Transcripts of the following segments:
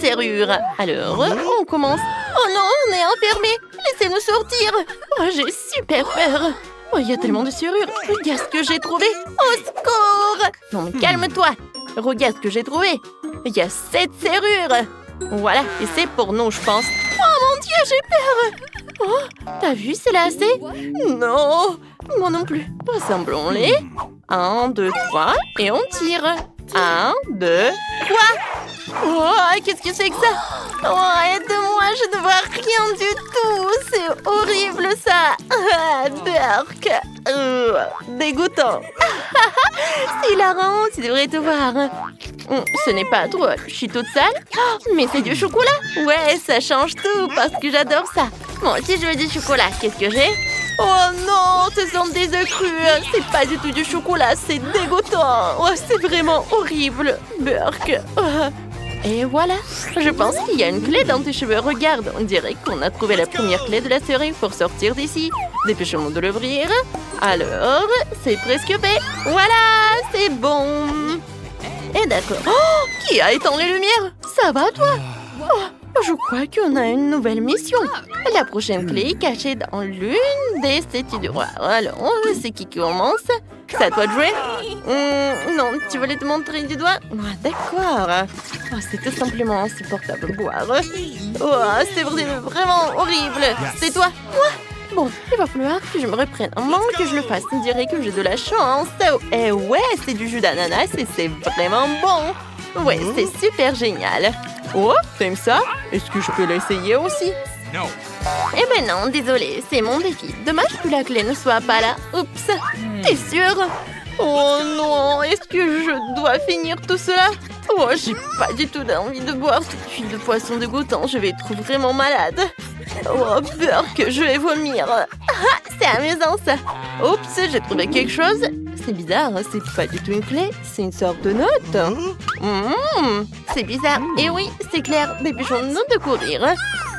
serrure. Alors, on commence. Oh non, on est enfermé. Laissez-nous sortir. Oh, j'ai super peur. Oh, il y a tellement de serrures. Regarde ce que j'ai trouvé. Au secours. Non, mais calme-toi. Regarde ce que j'ai trouvé. Il y a 7 serrures. Voilà, et c'est pour nous, je pense. Oh mon Dieu, j'ai peur. Oh, t'as vu, c'est là assez? Non, moi non plus. Rassemblons-les. 1, 2, 3, et on tire. 1, 2, 3. Oh, qu'est-ce que c'est que ça? Oh, aide-moi, je ne vois rien du tout. C'est horrible, ça. Ah, Burk. Dégoûtant. C'est hilarant, tu devrais te voir. Ce n'est pas drôle, je suis toute sale. Mais c'est du chocolat. Ouais, ça change tout parce que j'adore ça. Bon, si je veux du chocolat, qu'est-ce que j'ai? Oh non, ce sont des œufs crus. C'est pas du tout du chocolat, c'est dégoûtant. Oh, c'est vraiment horrible, Burk. Et voilà, je pense qu'il y a une clé dans tes cheveux. Regarde, on dirait qu'on a trouvé la première clé de la serrure pour sortir d'ici. Dépêchons-nous de l'ouvrir. Alors, c'est presque fait. Voilà, c'est bon. Et d'accord. Oh, qui a éteint les lumières? Ça va, toi? Oh, je crois qu'on a une nouvelle mission. La prochaine clé est cachée dans l'une des statues du roi. Alors, c'est qui commence? C'est à toi de jouer? Non, tu voulais te montrer du doigt? Ah, d'accord. Oh, c'est tout simplement insupportable de boire. Oh, c'est vraiment horrible. C'est toi? Moi? Bon, il va falloir que je me reprenne un moment que je le fasse. On dirait que j'ai de la chance. Et ouais, c'est du jus d'ananas et c'est vraiment bon. Ouais, c'est super génial. Oh, t'aimes ça? Est-ce que je peux l'essayer aussi? Non. Eh ben non, désolé, c'est mon défi. Dommage que la clé ne soit pas là. Oups, t'es sûre? Oh non, est-ce que je dois finir tout cela? Oh, j'ai pas du tout envie de boire cette huile de poisson dégoûtant. Je vais être vraiment malade. Oh, Burk, je vais vomir. Ah, c'est amusant ça. Oups, j'ai trouvé quelque chose. C'est bizarre, c'est pas du tout une clé, c'est une sorte de note. C'est bizarre. Et oui, c'est clair, dépêchons-nous de courir.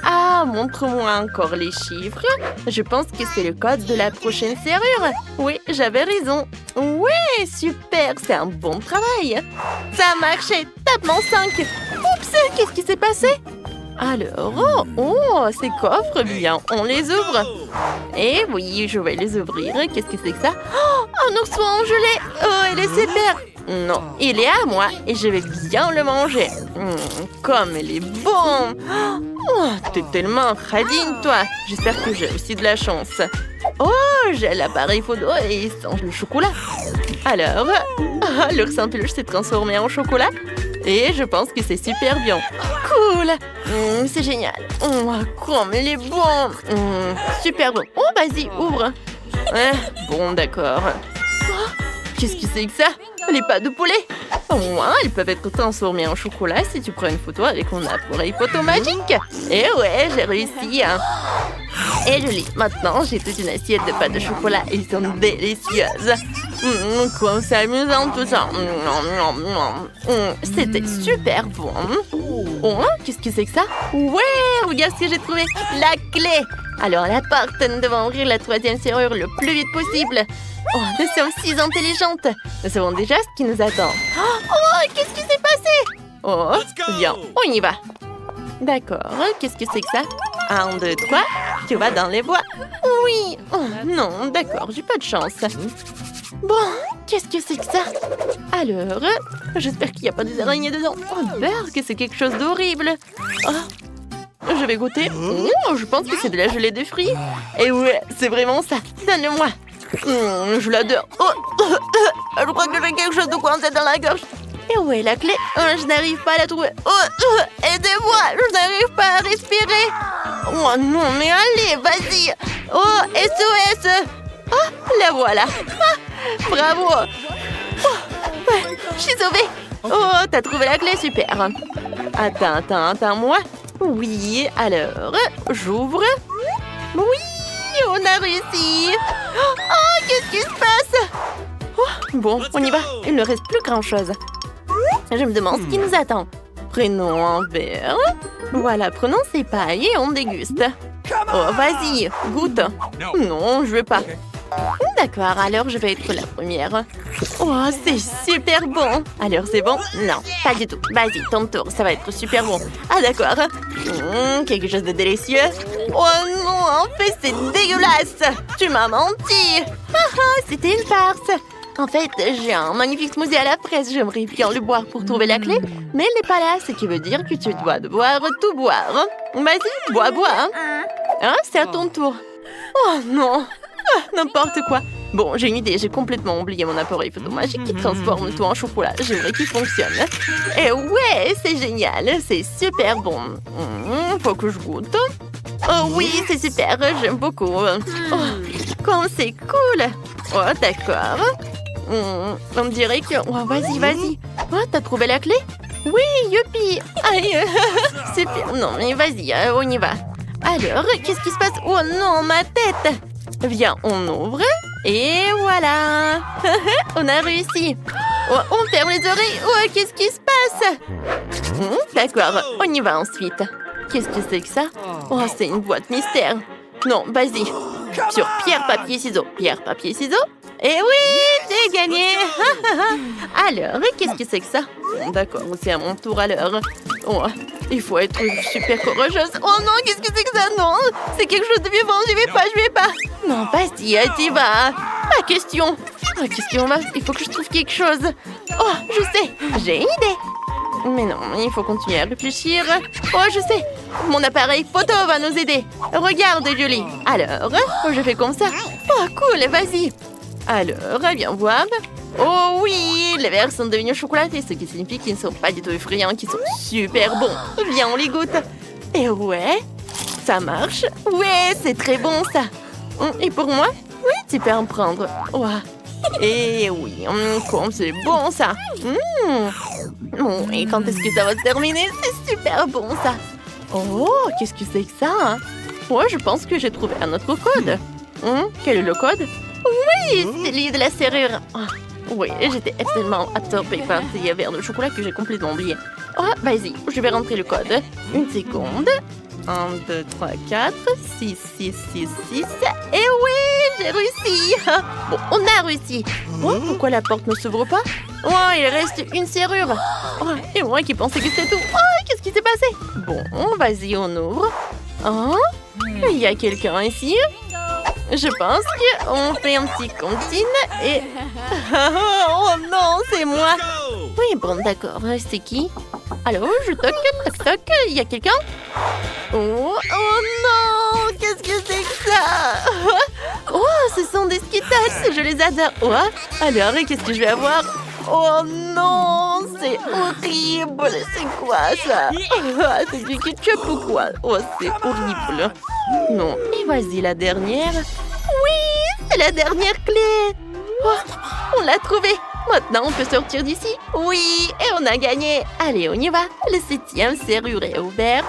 Ah, montre-moi encore les chiffres. Je pense que c'est le code de la prochaine serrure. Oui, j'avais raison. Ouais, super, c'est un bon travail. Ça a marché, tape mon 5. Oups, qu'est-ce qui s'est passé? Alors, ces coffres, bien, on les ouvre. Et oui, je vais les ouvrir. Qu'est-ce que c'est que ça? Oh, un ourson gelé. Oh, il est super. Non, il est à moi et je vais bien le manger. Comme il est bon. Oh, t'es tellement radine, toi. J'espère que j'ai aussi de la chance. Oh, j'ai l'appareil photo et il sent le chocolat. Alors, l'oursin peluche s'est transformé en chocolat. Et je pense que c'est super bien. Cool. C'est génial. Comme il est bon. Super bon. Oh, vas-y, ouvre. Bon, d'accord. Qu'est-ce que c'est que ça? Les pâtes de poulet. Au moins, ils peuvent être transformés en chocolat si tu prends une photo avec mon appareil photo magique. Et ouais, j'ai réussi. Et joli. Maintenant, j'ai toute une assiette de pâtes de chocolat. Ils sont délicieuses. Comme c'est amusant tout ça. C'était super bon. Oh, qu'est-ce que c'est que ça? Ouais, regarde ce que j'ai trouvé. La clé. Alors, la porte, nous devons ouvrir la 3e serrure le plus vite possible. Oh, nous sommes si intelligentes. Nous savons déjà ce qui nous attend. Oh, qu'est-ce qui s'est passé? Oh, bien, on y va. D'accord, qu'est-ce que c'est que ça? 1, 2, 3, tu vas dans les bois. Oui. Oh, non, d'accord, j'ai pas de chance. Bon, qu'est-ce que c'est que ça? Alors, j'espère qu'il n'y a pas des araignées dedans. Oh, Burk, c'est quelque chose d'horrible. Oh, je vais goûter. Je pense que c'est de la gelée de fruits. Et ouais, c'est vraiment ça. Donne-le-moi. Je l'adore. Je crois que j'ai quelque chose de coincé dans la gorge. Et où est la clé? Je n'arrive pas à la trouver. Aidez-moi, je n'arrive pas à respirer. Oh non, mais allez, vas-y. Oh, SOS. La voilà. Bravo. Ouais, je suis sauvée. Oh, t'as trouvé la clé, super. Attends, moi. Oui, alors, j'ouvre. Oui, on a réussi. Oh, qu'est-ce qui se passe? Bon, on y va. Il ne reste plus grand-chose. Je me demande ce qui nous attend. Prenons un verre. Voilà, prenons ces pailles et on déguste. Oh, vas-y, goûte. Non, je veux pas. D'accord, alors je vais être la première. Oh, c'est super bon. Alors c'est bon? Non, pas du tout. Vas-y, ton tour, ça va être super bon. Ah d'accord. Quelque chose de délicieux. Oh non, en fait c'est dégueulasse. Tu m'as menti. C'était une farce. En fait, j'ai un magnifique smoothie à la fraise. J'aimerais bien le boire pour trouver la clé, mais elle n'est pas là, ce qui veut dire que tu dois devoir tout boire. Vas-y, bois. Hein, c'est à ton tour. Oh non. N'importe quoi. Bon, j'ai une idée, j'ai complètement oublié mon appareil photo magique qui transforme tout en chocolat. J'aimerais qu'il fonctionne. Et ouais, c'est génial, c'est super bon. Faut que je goûte. Oh oui, c'est super, j'aime beaucoup. Oh, comme c'est cool. Oh, d'accord. On dirait que... Oh, vas-y. Oh, t'as trouvé la clé? Oui, youpi. Aïe. Super. Non, mais vas-y, on y va. Alors, qu'est-ce qui se passe? Oh non, ma tête. Viens, on ouvre. Et voilà. On a réussi. Oh, on ferme les oreilles. Oh, qu'est-ce qui se passe? D'accord, on y va ensuite. Qu'est-ce que c'est que ça? Oh, c'est une boîte mystère. Non, vas-y. Sur pierre, papier, ciseaux. Pierre, papier, ciseaux. Et oui, j'ai gagné. Alors, qu'est-ce que c'est que ça? D'accord, c'est à mon tour alors. Oh, il faut être super courageuse. Oh non, qu'est-ce que c'est que ça? Non, c'est quelque chose de vivant. Je vais pas. Non, vas-y, t'y vas. Pas question. Oh, qu'est-ce qu'on va? Il faut que je trouve quelque chose. Oh, je sais, j'ai une idée. Mais non, il faut continuer à réfléchir. Oh, je sais, mon appareil photo va nous aider. Regarde, Julie. Alors, je fais comme ça. Oh, cool, vas-y. Alors, viens voir. Oh oui, les verres sont devenus chocolatés, ce qui signifie qu'ils ne sont pas du tout effrayants, qu'ils sont super bons. Viens, on les goûte. Et ouais, ça marche. Ouais, c'est très bon ça. Et pour moi? Oui, tu peux en prendre. Ouais. Et oui, comme c'est bon ça. Et quand est-ce que ça va se terminer? C'est super bon ça. Oh, qu'est-ce que c'est que ça? Ouais, je pense que j'ai trouvé un autre code. Quel est le code? Oui, c'est celui de la serrure. Oui, j'étais absolument absorbée par ces verres de chocolat que j'ai complètement oublié. Oh, vas-y, je vais rentrer le code. Une seconde. 1, 2, 3, 4, 6, 6, 6, 6. Et oui, j'ai réussi. Bon, on a réussi. Oh, pourquoi la porte ne s'ouvre pas? Oh, il reste une serrure. Oh, et moi qui pensais que c'était tout. Oh, qu'est-ce qui s'est passé? Bon, vas-y, on ouvre. Oh, il y a quelqu'un ici. Je pense qu'on fait un petit comptine et... Oh non, c'est moi. Oui, bon, d'accord. C'est qui? Allô, je toque, toc. Il y a quelqu'un? Oh non, qu'est-ce que c'est que ça? Oh, ce sont des Skittles, je les adore. Oh, alors, qu'est-ce que je vais avoir? Oh non, c'est horrible. C'est quoi ça? C'est du ketchup ou quoi? Oh, c'est horrible. Non, et vas-y, la dernière. Oui, c'est la dernière clé. Oh, on l'a trouvée. Maintenant, on peut sortir d'ici. Oui, et on a gagné. Allez, on y va. La 7e serrure est ouverte.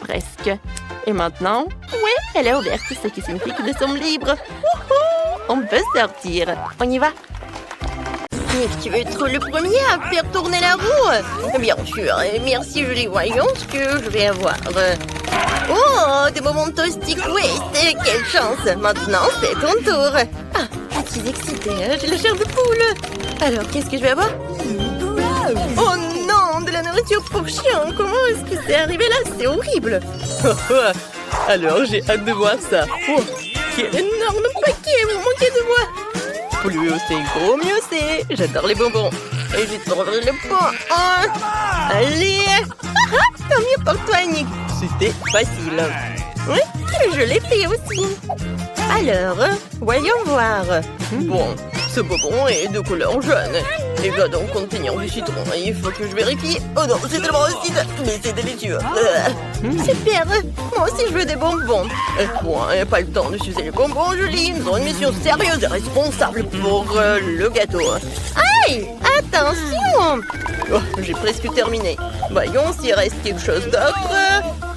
Presque. Et maintenant, oui, elle est ouverte, ce qui signifie que nous sommes libres. On peut sortir. On y va. Tu veux être le premier à faire tourner la roue? Bien sûr, et merci Julie. Voyons ce que je vais avoir. Oh, des moments toasty twist. Quelle chance. Maintenant, c'est ton tour. Ah, je suis excitée, j'ai la chair de poule. Alors, qu'est-ce que je vais avoir? Oh non, de la nourriture pour chien. Comment est-ce que c'est arrivé là? C'est horrible. Alors, j'ai hâte de voir ça. Oh, quel énorme paquet, vous manquez de moi. Plus c'est gros, mieux c'est. J'adore les bonbons. Et j'ai trouvé le pain. Allez. Tant mieux pour toi, Nick. C'était facile. Oui, je l'ai fait aussi. Alors, voyons voir. Bon, ce bonbon est de couleur jaune. Il doit donc contenir du citron. Il faut que je vérifie. Oh non, c'est tellement acide, mais c'est délicieux. Super. Moi aussi, je veux des bonbons. Bon, pas le temps de sucer les bonbons, Julie. Nous avons une mission sérieuse et responsable pour le gâteau. Aïe, attention. Oh, j'ai presque terminé. Voyons s'il reste quelque chose d'autre.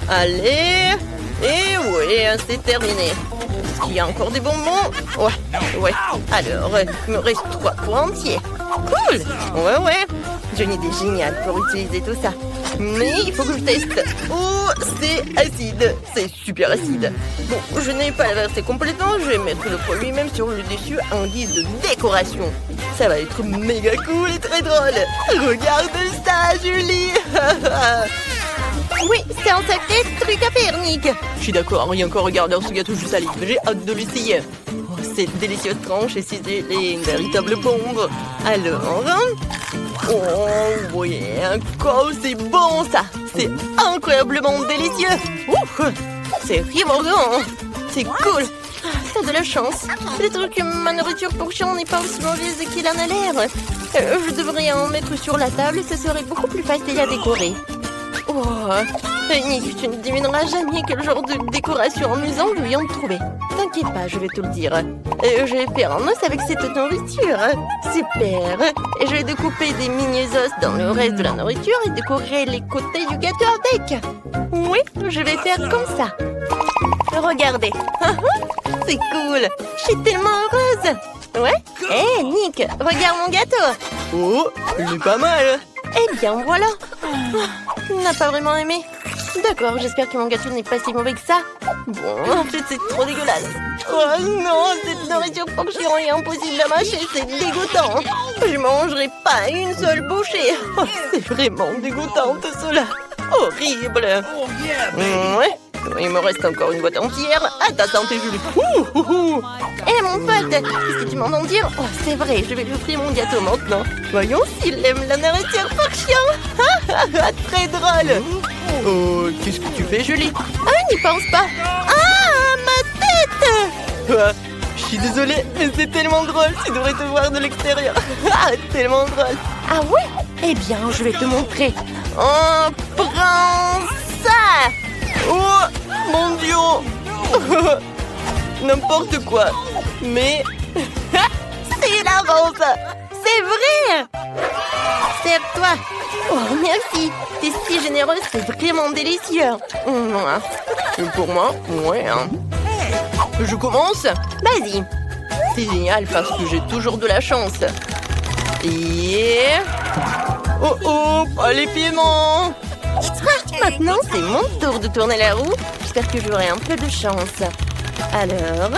Allez. Et oui, c'est terminé. Est-ce qu'il y a encore des bonbons? Ouais. Alors, il me reste 3 pots entiers. Cool. Ouais. J'ai une idée géniale pour utiliser tout ça. Mais il faut que je teste. Oh, c'est acide. C'est super acide. Bon, je n'ai pas la versé complètement. Je vais mettre le produit même sur le dessus en guise de décoration. Ça va être méga cool et très drôle. Regarde ça, Julie. Oui, c'est un sacré truc à faire, Nick. Je suis d'accord, rien qu'en regardant ce gâteau, je salive. J'ai hâte de l'essayer. Oh, cette délicieuse tranche et ciselée, une véritable bombe. Alors, oh oui, comme c'est bon ça. C'est incroyablement délicieux. Ouf, c'est rivardant. C'est cool. T'as de la chance. Peut-être que ma nourriture pour chien n'est pas aussi mauvaise qu'il en a l'air. Je devrais en mettre sur la table et ce serait beaucoup plus facile à décorer. Oh, Nick, tu ne devineras jamais quel genre de décoration amusante je viens de trouver. T'inquiète pas, je vais te le dire. Je vais faire un os avec cette nourriture. Super. Et je vais découper des mini-os dans le reste de la nourriture et décorer les côtés du gâteau avec. Oui, je vais faire comme ça. Regardez. C'est cool. Je suis tellement heureuse. Ouais. Hé, Nick, regarde mon gâteau. Oh, il est pas mal. Eh bien, voilà. Il n'a pas vraiment aimé. D'accord, j'espère que mon gâteau n'est pas si mauvais que ça. Bon, en fait, c'est trop dégueulasse. Oh non, cette nourriture pour chien est impossible à mâcher, c'est dégoûtant. Je mangerai pas une seule bouchée. Oh, c'est vraiment dégoûtant tout cela. Horrible. Ouais, il me reste encore une boîte entière. À ta santé, Julie. Hé, mon pote, qu'est-ce que tu m'entends dire? Oh, c'est vrai, je vais lui offrir mon gâteau maintenant. Voyons s'il aime la nourriture pour chien. Très drôle. Oh, qu'est-ce que tu fais, Julie? Ah, n'y pense pas. Ah, ma tête. Je suis désolée, mais c'est tellement drôle. Tu devrais te voir de l'extérieur. Ah, tellement drôle. Ah ouais? Eh bien, je vais te montrer. Oh, prends ça. Oh, mon Dieu. N'importe quoi. Mais c'est la rose. C'est vrai. Serre-toi. Oh, merci. T'es si généreuse, c'est vraiment délicieux. Pour moi, ouais. Je commence. Vas-y. C'est génial parce que j'ai toujours de la chance. Et... oh oh, pas les piments. Maintenant, c'est mon tour de tourner la roue. J'espère que j'aurai un peu de chance. Alors...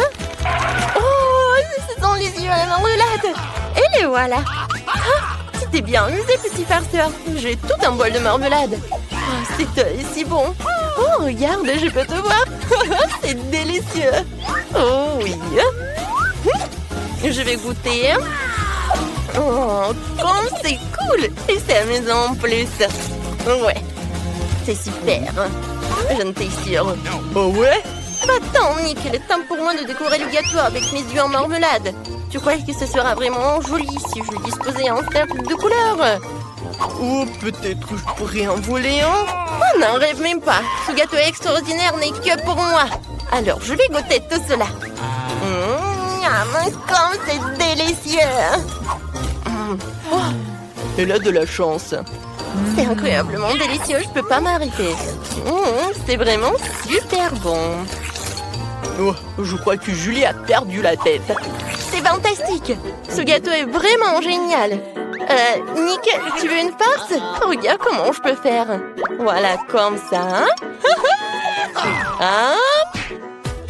oh, ce sont les yeux à la marmelade. Et les voilà. Tu t'es bien amusé, petit farceur. J'ai tout un bol de marmelade. Oh, c'est si bon. Oh, regarde, je peux te voir. C'est délicieux. Oh oui. Je vais goûter. Oh, comme c'est cool. Et c'est amusant en plus. Ouais. C'est super. J'en étais sûre. Oh ouais? Attends, Nick, il est temps pour moi de décorer le gâteau avec mes yeux en marmelade. Tu crois que ce sera vraiment joli si je disposais un cercle de couleurs? Ou peut-être je pourrais en voler un? Oh, n'en rêve même pas. Ce gâteau extraordinaire n'est que pour moi. Alors, je vais goûter tout cela. Comme c'est délicieux. Oh, elle a de la chance. C'est incroyablement délicieux, je peux pas m'arrêter. C'est vraiment super bon. Oh, je crois que Julie a perdu la tête. C'est fantastique. Ce gâteau est vraiment génial. Nick, tu veux une farce? Regarde comment je peux faire. Voilà, comme ça. Ah.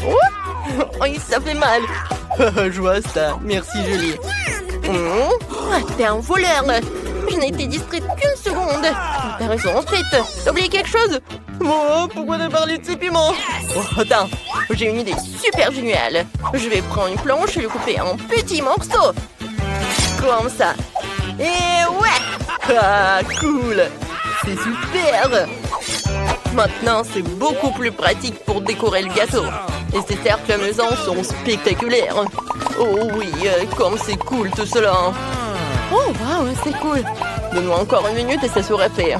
Oh, ça fait mal. Je vois ça. Merci, Julie. T'es un voleur. Je n'ai été distraite qu'une seconde. T'as raison, en fait. T'as oublié quelque chose? Oh, pourquoi t'as parlé de ces piments? Oh, attends, j'ai une idée super géniale. Je vais prendre une planche et le couper en petits morceaux. Comme ça. Et ouais. Ah, cool. C'est super. Maintenant, c'est beaucoup plus pratique pour décorer le gâteau. Et ces cercles amusants sont spectaculaires. Oh oui, comme c'est cool tout cela. Oh, waouh, c'est cool. Donne-moi encore une minute et ça sera fait.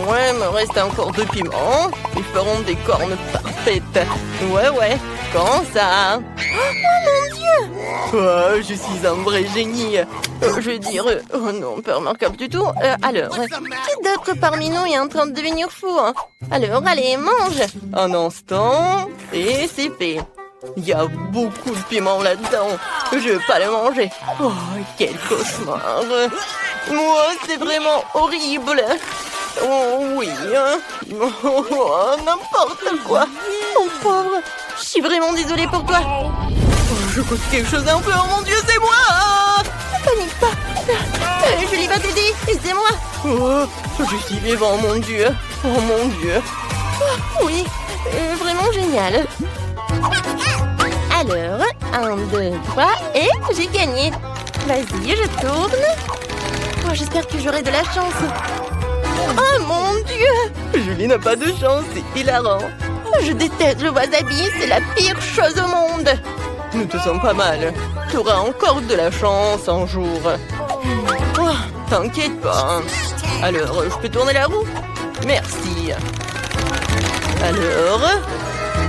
Ouais, me reste encore 2 piments. Ils feront des cornes parfaites. Ouais, comme ça. Oh mon Dieu. Oh, je suis un vrai génie. Je veux dire, oh non, pas remarquable du tout. Alors, qui d'autre parmi nous est en train de devenir fou? Alors, allez, mange. Un instant, et c'est fait. Il y a beaucoup de piment là-dedans. Je veux pas le manger. Oh, quel cauchemar. Moi, c'est vraiment horrible. Oh oui. Oh, n'importe quoi. Mon pauvre. Je suis vraiment désolée pour toi. Oh, je goûte quelque chose un peu. Oh mon Dieu, c'est moi. Ne panique pas. Julie va t'aider. Aidez-moi. Oh, je suis vivant, mon Dieu. Oh mon Dieu. Oh, oui, vraiment génial. Alors, 1, 2, 3, et j'ai gagné. Vas-y, je tourne. Oh, j'espère que j'aurai de la chance. Oh mon Dieu! Julie n'a pas de chance, c'est hilarant. Je déteste le wasabi, c'est la pire chose au monde. Nous te sens pas mal. Tu auras encore de la chance un jour. Oh, t'inquiète pas. Alors, je peux tourner la roue? Merci. Alors...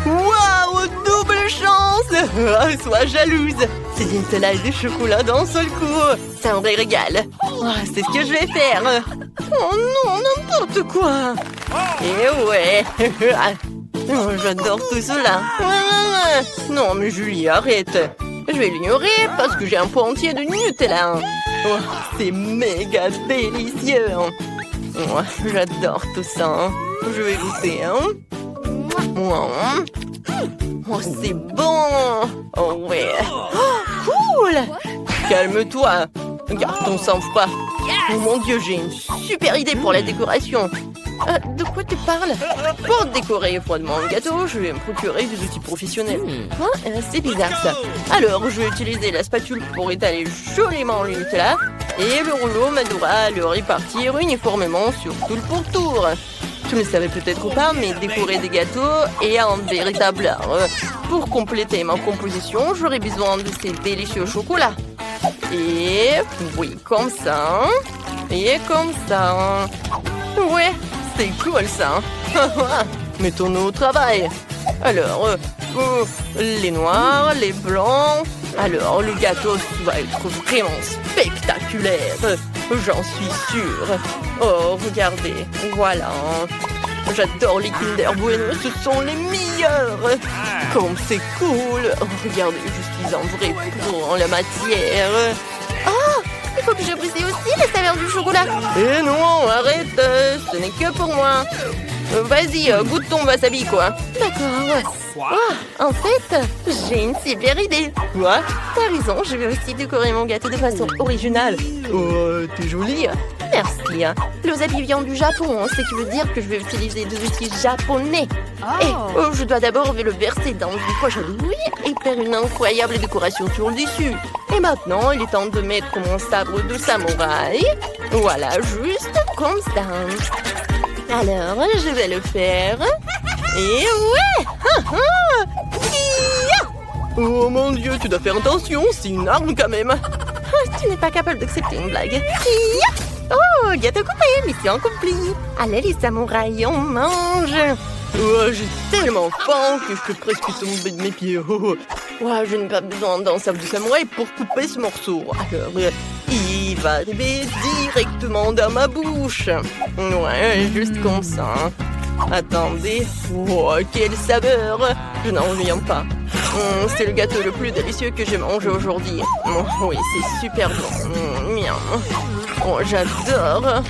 Waouh, double chance! Oh, sois jalouse. C'est une salade de chocolat d'un seul coup. C'est un vrai régal. Oh, c'est ce que je vais faire. Oh non, n'importe quoi. Et ouais. Oh, j'adore tout cela. Non, mais Julie, arrête. Je vais l'ignorer parce que j'ai un pot entier de Nutella. Oh, c'est méga délicieux. Oh, j'adore tout ça. Je vais goûter. Oh, c'est bon. Oh ouais. Oh, cool. Calme-toi. Garde ton sang-froid. Oh mon Dieu, j'ai une super idée pour la décoration. De quoi tu parles? Pour décorer froidement le gâteau, je vais me procurer des outils professionnels. C'est bizarre ça. Alors, je vais utiliser la spatule pour étaler joliment le Nutella et le rouleau m'aidera à le répartir uniformément sur tout le pourtour. Tu ne le savais peut-être pas, mais décorer des gâteaux est un véritable art. Pour compléter ma composition, j'aurai besoin de ces délicieux chocolats. Et oui, comme ça. Et comme ça. Ouais, c'est cool ça. Mettons-nous au travail. Alors, les noirs, les blancs. Alors, le gâteau va être vraiment spectaculaire. J'en suis sûre. Oh, regardez. Voilà. J'adore les Kinder Bueno. Ce sont les meilleurs. Comme c'est cool. Oh, regardez, je suis un vrai pro en la matière. Oh, il faut que je brise aussi la saveur du chocolat. Eh non, arrête. Ce n'est que pour moi. Vas-y, goûte ton wasabi, quoi. D'accord. Oh, en fait, j'ai une super idée. Quoi? T'as raison, je vais aussi décorer mon gâteau de façon originale. Oh, t'es jolie. Merci. Le wasabi vient du Japon, ce qui veut dire que je vais utiliser des outils japonais. Et je dois d'abord le verser dans une poche à douille et faire une incroyable décoration sur le dessus. Et maintenant, il est temps de mettre mon sabre de samouraï. Voilà, juste comme ça. Alors, je vais le faire. Et ouais! Oh mon Dieu, tu dois faire attention, c'est une arme quand même. Tu n'es pas capable d'accepter une blague. Oh, gâteau coupé, mission accomplie. Allez les samouraïs, on mange. Oh, j'ai tellement faim que je peux presque tomber de mes pieds. Oh, je n'ai pas besoin d'un sabre de samouraï pour couper ce morceau. Alors, il va arriver directement dans ma bouche. Ouais, juste comme ça. Attendez. Oh, quelle saveur. Je n'en reviens pas. C'est le gâteau le plus délicieux que j'ai mangé aujourd'hui. Oui, c'est super bon. Miam. Oh, j'adore.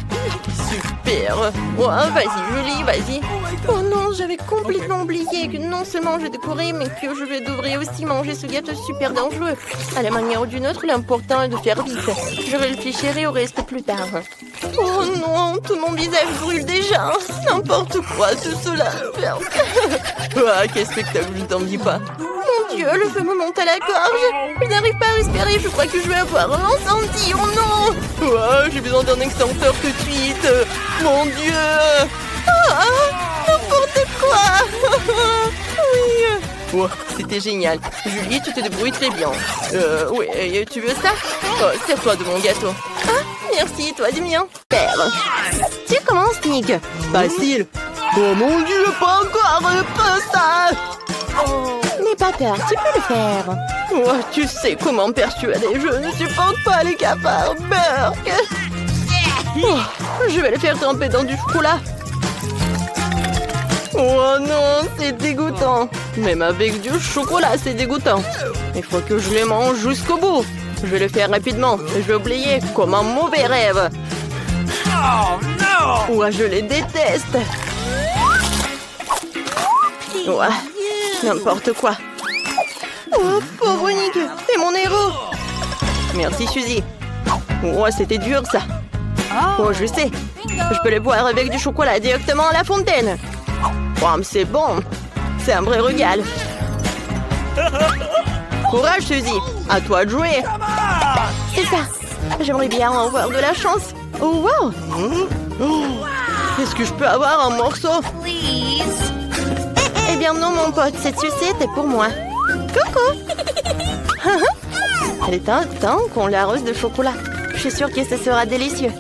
Super. Oh, vas-y, Julie, vas-y. Oh non, j'avais complètement oublié que non seulement je décorais, mais que je devrais aussi manger ce gâteau super dangereux. À la manière ou d'une autre, l'important est de faire vite. Je réfléchirai au reste plus tard. Oh non, tout mon visage brûle déjà. N'importe quoi, tout cela. Quel spectacle, je t'en dis pas. Mon Dieu, le feu me monte à la gorge. Je n'arrive pas à respirer, je crois que je vais avoir un incendie. Oh non. J'ai besoin d'un extincteur tout de suite. Mon Dieu. N'importe quoi. Oui. C'était génial. Julie, tu te débrouilles très bien. Oui, tu veux ça? Sers-toi de mon gâteau. Merci, toi du mien. Père. Tu commences, Nick. Facile. Oh mon Dieu, pas encore, pas ça. N'aie pas peur, tu peux le faire. Tu sais comment me persuader, je ne supporte pas les cafards. Burk. Je vais le faire tremper dans du chocolat. Oh non, c'est dégoûtant. Même avec du chocolat, c'est dégoûtant. Il faut que je le mange jusqu'au bout. Je vais le faire rapidement et je vais oublier comme un mauvais rêve. Oh non! Ouais, je les déteste. Ouais, n'importe quoi. Oh, pauvre Nick, t'es mon héros. Merci, Suzy. Ouais, c'était dur, ça. Oh, je sais. Je peux les boire avec du chocolat directement à la fontaine. Oh, mais c'est bon. C'est un vrai régal. Courage, Suzy. À toi de jouer. C'est ça. J'aimerais bien avoir de la chance. Oh, wow. Est-ce que je peux avoir un morceau? Eh bien non, mon pote. Cette sucette est pour moi. Coucou. Il est temps qu'on l'arrose de chocolat. Je suis sûre que ce sera délicieux.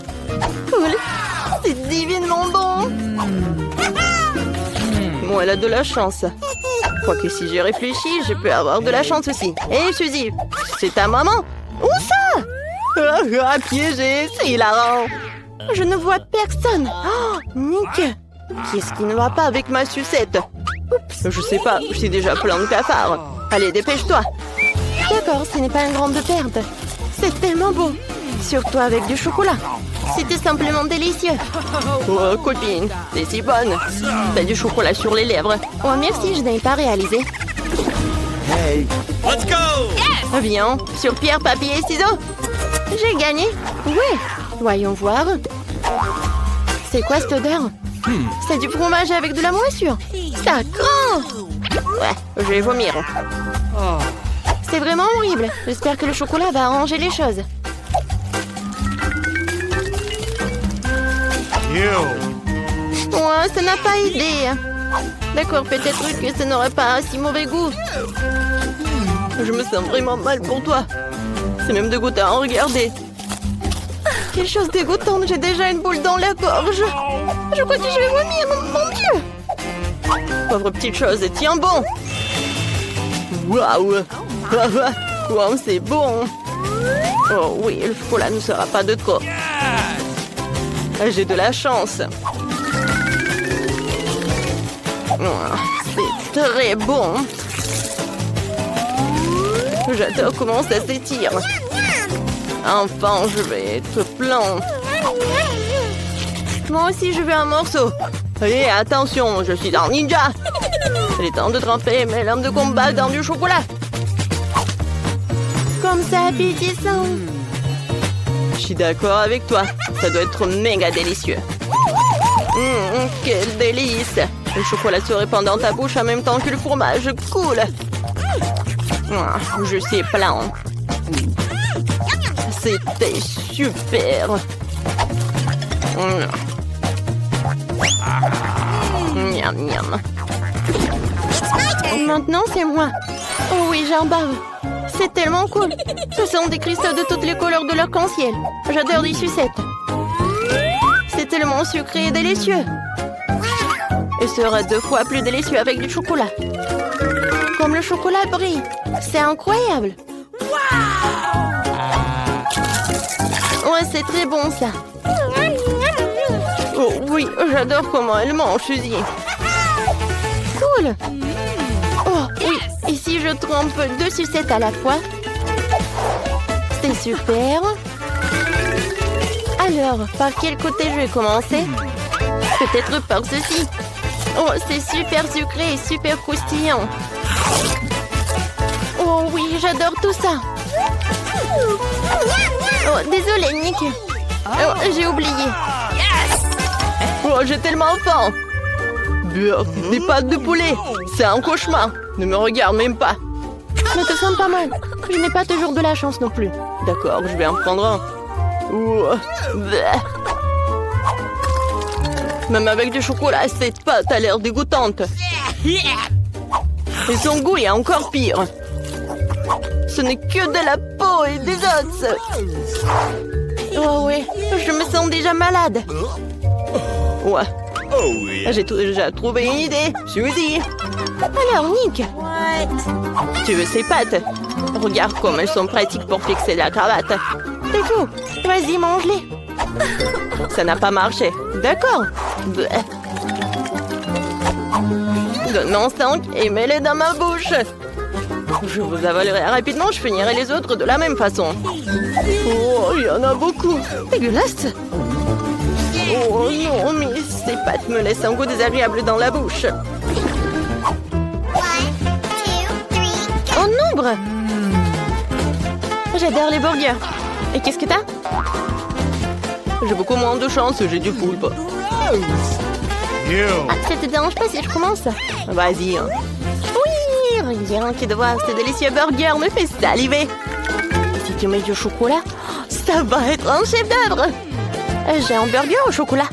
Cool. C'est divinement bon. Bon, elle a de la chance. Quoique si j'y réfléchis, je peux avoir de la chance aussi. Hé, Suzy, c'est ta maman. Où ça? Ah, piégé, c'est hilarant. Je ne vois personne. Oh, Nick. Qu'est-ce qui ne va pas avec ma sucette? Oups, je sais pas, j'ai déjà plein de cafards. Allez, dépêche-toi. D'accord, ce n'est pas une grande perte. C'est tellement beau. Surtout avec du chocolat. C'était simplement délicieux. Oh, copine, t'es si bonne. T'as du chocolat sur les lèvres. Oh, merci, je n'avais pas réalisé. Hey, let's go! Viens, sur pierre, papier et ciseaux. J'ai gagné. Ouais, voyons voir. C'est quoi cette odeur? C'est du fromage avec de la moisissure. Ça craint. Ouais, je vais vomir. C'est vraiment horrible. J'espère que le chocolat va arranger les choses. Ouais, ça n'a pas aidé. D'accord, peut-être que ça n'aurait pas si mauvais goût. Je me sens vraiment mal pour toi. C'est même dégoûtant, regardez. Quelle chose dégoûtante, j'ai déjà une boule dans la gorge. Je crois que je vais vomir, mon Dieu. Pauvre petite chose, tiens bon. Waouh. Wow, c'est bon. Oh oui, le chocolat ne sera pas de trop. J'ai de la chance. C'est très bon. J'adore comment ça s'étire. Enfin, je vais être plein. Moi aussi, je veux un morceau. Et attention, je suis un ninja. Il est temps de tremper mes lames de combat dans du chocolat. Comme ça, appétissant. Je suis d'accord avec toi. Ça doit être méga délicieux. Quel délice. Le chocolat se répand dans ta bouche en même temps que le fromage coule. Je suis plein. C'était super. Miam, miam. Maintenant, c'est moi. Oh oui, j'en bave. C'est tellement cool. Ce sont des cristaux de toutes les couleurs de l'arc-en-ciel. J'adore les sucettes. C'est tellement sucré et délicieux. Et sera 2 fois plus délicieux avec du chocolat. Comme le chocolat brille. C'est incroyable. Ouais, c'est très bon ça. Oh oui, j'adore comment elle mange, Suzy. Cool. Oh oui, et si je trempe 2 sucettes à la fois? C'est super. Alors, par quel côté je vais commencer? Peut-être par ceci. Oh, c'est super sucré et super croustillant. Oh oui, j'adore tout ça. Oh, désolé, Nick. Oh, j'ai oublié. Oh, j'ai tellement faim. Des pâtes de poulet. C'est un cauchemar. Ne me regarde même pas. Mais te sens pas mal. Je n'ai pas toujours de la chance non plus. D'accord, je vais en prendre un. Même avec du chocolat, cette pâte a l'air dégoûtante. Et son goût est encore pire. Ce n'est que de la peau et des os. Oh oui, je me sens déjà malade. Ouais. J'ai déjà trouvé une idée. Suzy. Alors, Nick. Tu veux ces pâtes? Regarde comme elles sont pratiques pour fixer la cravate. C'est fou. Vas-y, mange-les. Ça n'a pas marché. D'accord. Donne-moi 5 et mets-les dans ma bouche. Je vous avalerai rapidement, je finirai les autres de la même façon. Oh, il y en a beaucoup. Dégueulasse. Oh non, mais ces pâtes me laissent un goût désagréable dans la bouche. En nombre. J'adore les burgers. Et qu'est-ce que t'as? J'ai beaucoup moins de chance, j'ai du poulpe. Ah, ça te dérange pas si je commence? Vas-y. Hein. Oui, rien que de voir ce délicieux burger me fait saliver. Si tu mets du chocolat, ça va être un chef-d'œuvre. J'ai un burger au chocolat.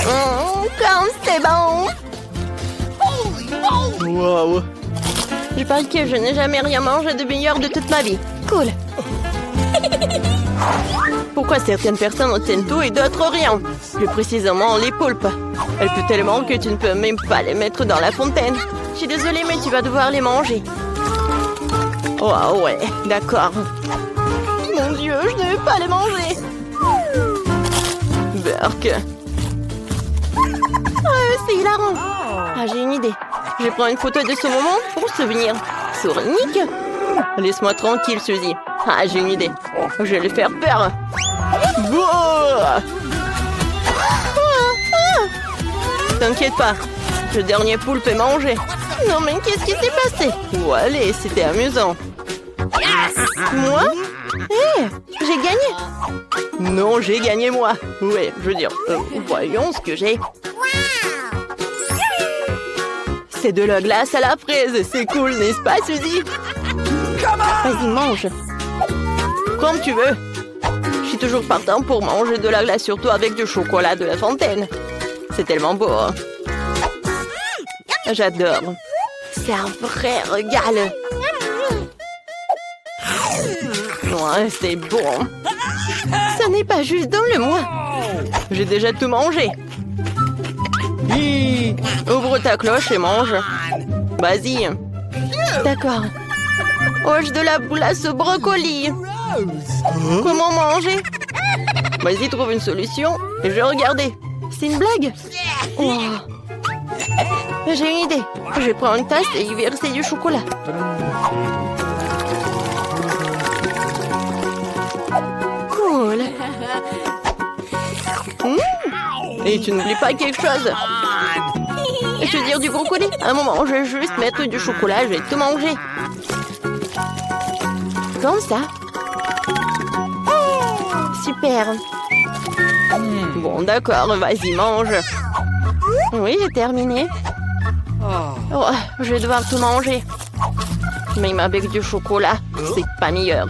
Comme c'est bon. Wow. Je parie que je n'ai jamais rien mangé de meilleur de toute ma vie. Cool. Pourquoi certaines personnes obtiennent tout et d'autres rien? Plus précisément les poulpes. Elles puent tellement que tu ne peux même pas les mettre dans la fontaine. Je suis désolée, mais tu vas devoir les manger. Oh ouais, d'accord. Mon Dieu, je ne veux pas les manger. Berk. C'est hilarant. Ah, j'ai une idée. Je prends une photo de ce moment pour souvenir. Sur Nick. Laisse-moi tranquille, Suzy. Ah, j'ai une idée. Je vais lui faire peur. T'inquiète pas. Le dernier poulpe est mangé. Non, mais qu'est-ce qui s'est passé? Oh, allez, c'était amusant. Moi? Hé, j'ai gagné. Non, j'ai gagné moi. Ouais, je veux dire, voyons ce que j'ai. C'est de la glace à la fraise. C'est cool, n'est-ce pas, Suzy? Vas-y, mange. Comme tu veux. Je suis toujours partant pour manger de la glace, surtout avec du chocolat de la fontaine. C'est tellement beau. Hein? J'adore. C'est un vrai régal. Ouais, c'est bon. Ça n'est pas juste dans le moi. J'ai déjà tout mangé. Hi, ouvre ta cloche et mange. Vas-y. D'accord. Hoche de la boulasse au brocoli. Comment manger? Vas-y, trouve une solution et je vais regarder. C'est une blague? Oh. J'ai une idée. Je vais prendre une tasse et y verser du chocolat. Cool. Et tu n'oublies pas quelque chose? Je veux dire du brocoli. Un moment, je vais juste mettre du chocolat, je vais tout manger. Comme ça. Super. Bon, d'accord, vas-y, mange. Oui, j'ai terminé. Oh, je vais devoir tout manger. Même avec du chocolat, c'est pas meilleur.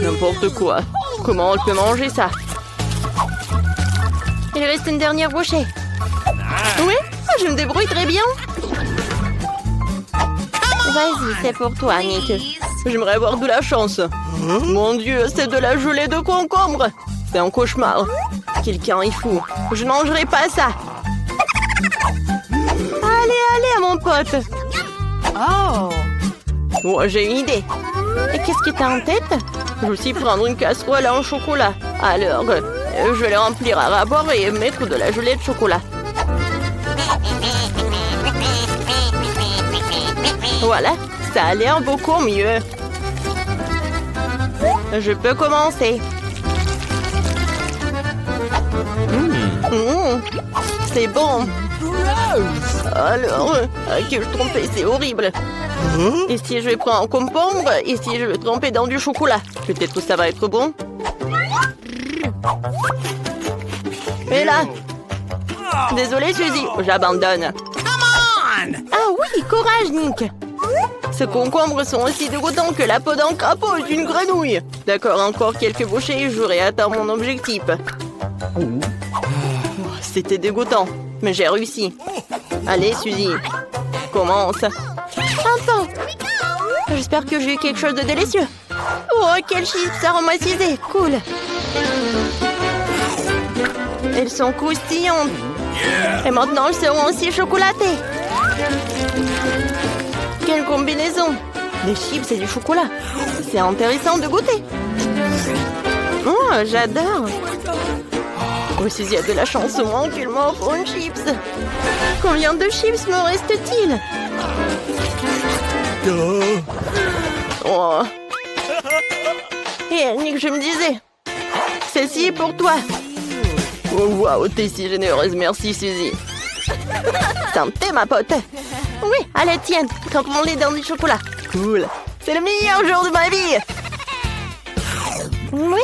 N'importe quoi. Comment on peut manger ça? Il reste une dernière bouchée. Oui, je me débrouille très bien. Vas-y, c'est pour toi, Nick. J'aimerais avoir de la chance. Mon Dieu, c'est de la gelée de concombre. C'est un cauchemar. Quelqu'un est fou. Je ne mangerai pas ça. Allez, mon pote. Oh, j'ai une idée. Et qu'est-ce que t'as en tête? Je vais aussi prendre une casserole en chocolat. Alors, je vais les remplir à ras-bord et mettre de la gelée de chocolat. Voilà, ça a l'air beaucoup mieux. Je peux commencer. C'est bon. Alors, à qui je trompais, c'est horrible. Et si je vais prendre un concombre, et si je vais tremper dans du chocolat? Peut-être que ça va être bon. Et là? Désolée, Suzy, j'abandonne. Ah oui, courage, Nick. Ces concombres sont aussi dégoûtants que la peau d'un crapaud d'une grenouille. D'accord, encore quelques bouchées et j'aurai atteint mon objectif. C'était dégoûtant, mais j'ai réussi. Allez, Suzy, commence. Attends. J'espère que j'ai eu quelque chose de délicieux. Oh, quel chips aromatisé. Cool. Elles sont croustillantes. Et maintenant, elles seront aussi chocolatées. Quelle combinaison. Des chips et du chocolat. C'est intéressant de goûter. Oh, j'adore. Oh, si il y a de la chance au moins qu'il m'offre une chips. Combien de chips me reste-t-il? Oh. Et Nick, je me disais, Celle-ci est pour toi. Oh, waouh, t'es si généreuse. Merci, Suzy. Santé, ma pote. Oui, à la tienne. Comme mon lait dans du chocolat. Cool. C'est le meilleur jour de ma vie. Oui,